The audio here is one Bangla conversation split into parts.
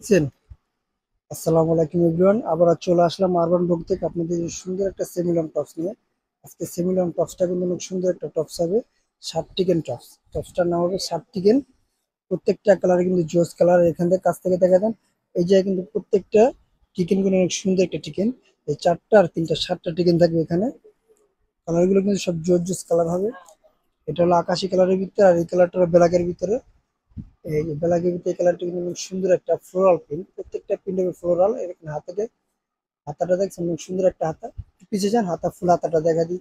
দেখছেন। আসসালামু আলাইকুম এভরিওয়ান, আবার চলে আসলাম আরবান ব্লগ থেকে আপনাদের সুন্দর একটা সেমিলন টপস নিয়ে। আজকে সেমিলন টপসটা কিন্তু অনেক সুন্দর একটা টপস হবে, শার্ট টিকেন টপস। টপসটার নাম হবে শার্ট টিকেন। প্রত্যেকটা কালার কিন্তু জোস কালার। এখান থেকে কাছ থেকে দেখা দেন, এই যে কিন্তু প্রত্যেকটা টিকেন গুলো অনেক সুন্দর একটা টিকেন। এই চারটা আর তিনটা সাতটা টিকেন থাকবে এখানে। কালার গুলো কিন্তু সব জোস জোস কালার হবে। এটা হলো আকাশি কালারের ভিতরে, আর এই কালারটা হলো ব্ল্যাকের ভিতরে। এই যে ব্ল্যাকের ভিতরে এই কালারটা কিন্তু অনেক সুন্দর একটা ফ্লোরাল প্রিন্ট, প্রত্যেকটা প্রিন্ট হবে ফ্লোরাল। এখানে হাতে হাতাটা দেখছেন অনেক সুন্দর একটা হাতা। পিছিয়ে যান, হাতা ফুল হাতাটা দেখা দিই।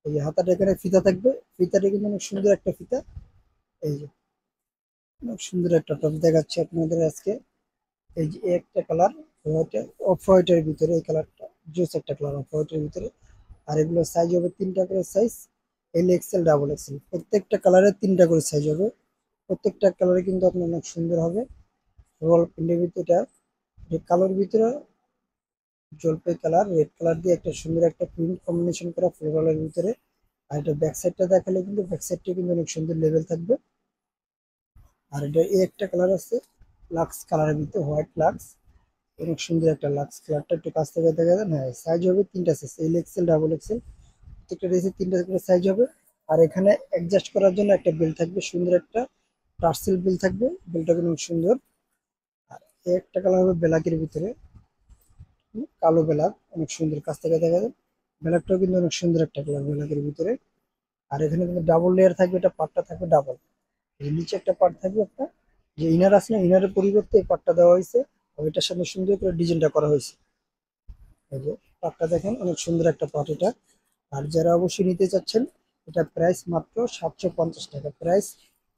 এই যে হাতাটা এখানে ফিতা থাকবে, ফিতাটা কিন্তু অনেক সুন্দর একটা ফিতা। এই যে অনেক সুন্দর একটা টপ দেখাচ্ছে আপনাদের আজকে। এই যে একটা কালার হোয়াইট, অফ হোয়াইটের ভিতরে এই কালারটা জোস একটা কালার অফ হোয়াইটের ভিতরে। আর এগুলো সাইজ হবে তিনটা করে size, L XL double XL, প্রত্যেকটা কালারের তিনটা করে সাইজ হবে। প্রত্যেকটা কালারে কিন্তু আপনার অনেক সুন্দর হবে। রোল প্রিন্টের ভিতরে এটা কালোর ভিতরে জলপাই কালার রেড কালার দিয়ে একটা সুন্দর একটা প্রিন্ট কম্বিনেশন করা ফ্লোরালের ভিতরে। আর এটা ব্যাক সাইডটা দেখালে কিন্তু ব্যাক সাইডটা কিন্তু অনেক সুন্দর লেভেল থাকবে। আর এটা এই একটা কালার আছে লাক্স কালারের ভিতরে, হোয়াইট লাক্স। অনেক সুন্দর একটা লাক্স কালারটা একটু কাছ থেকে দেখা যায়। হ্যাঁ, সাইজ হবে তিনটা size, L XL double XL, প্রত্যেকটা ড্রেসে তিনটা করে সাইজ হবে। আর এখানে অ্যাডজাস্ট করার জন্য একটা বেল্ট থাকবে, সুন্দর একটা টার্সেল বেল্ট থাকবে। বেল্টটা কিন্তু অনেক সুন্দর। আর এই একটা কালার হবে ব্ল্যাকের ভিতরে, কালো ব্ল্যাক, অনেক সুন্দর কাছ থেকে দেখা যায়। ব্ল্যাকটাও কিন্তু অনেক সুন্দর একটা কালার ব্ল্যাকের ভিতরে। আর এখানে কিন্তু ডাবল লেয়ার থাকবে, এটা পাটটা থাকবে ডাবল। এই নিচে একটা পার্ট থাকবে একটা, যে ইনার আছে না, ইনারের পরিবর্তে এই পার্টটা দেওয়া হয়েছে। আর এটার সাথে সুন্দর করে ডিজাইনটা করা হয়েছে। এই যে পার্টটা দেখেন, অনেক সুন্দর একটা পার্ট এটা। আর যারা অবশ্যই নিতে চাচ্ছেন, এটা প্রাইস মাত্র 750 টাকা। প্রাইস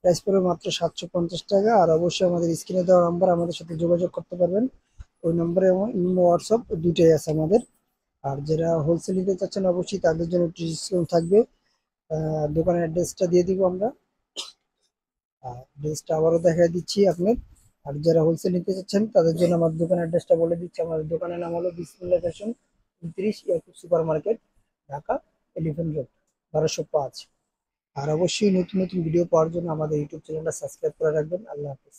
প্রাইস পড়বে মাত্র 750 টাকা। আর অবশ্যই আমাদের স্ক্রিনে দেওয়া নাম্বার, আমাদের সাথে যোগাযোগ করতে পারবেন। ওই নম্বরে এবং ইমো হোয়াটসঅ্যাপ দুইটাই আছে আমাদের। আর যারা হোলসেল নিতে চাচ্ছেন, অবশ্যই তাদের জন্য ডিসকাউন্ট থাকবে। দোকানের অ্যাড্রেসটা দিয়ে দিব আমরা। আর ড্রেসটা আবারও দেখা দিচ্ছি আপনার। আর যারা হোলসেল নিতে চাচ্ছেন, তাদের জন্য আমার দোকানের অ্যাড্রেসটা বলে দিচ্ছি। আমাদের দোকানের নাম হলো Bismillah fashion, 29 Yakub super market, Dhaka, elephant road, 1205। আর অবশ্যই নতুন নতুন ভিডিও পাওয়ার জন্য আমাদের ইউটিউব চ্যানেলটা সাবস্ক্রাইব করে রাখবেন। আল্লাহ হাফিজ।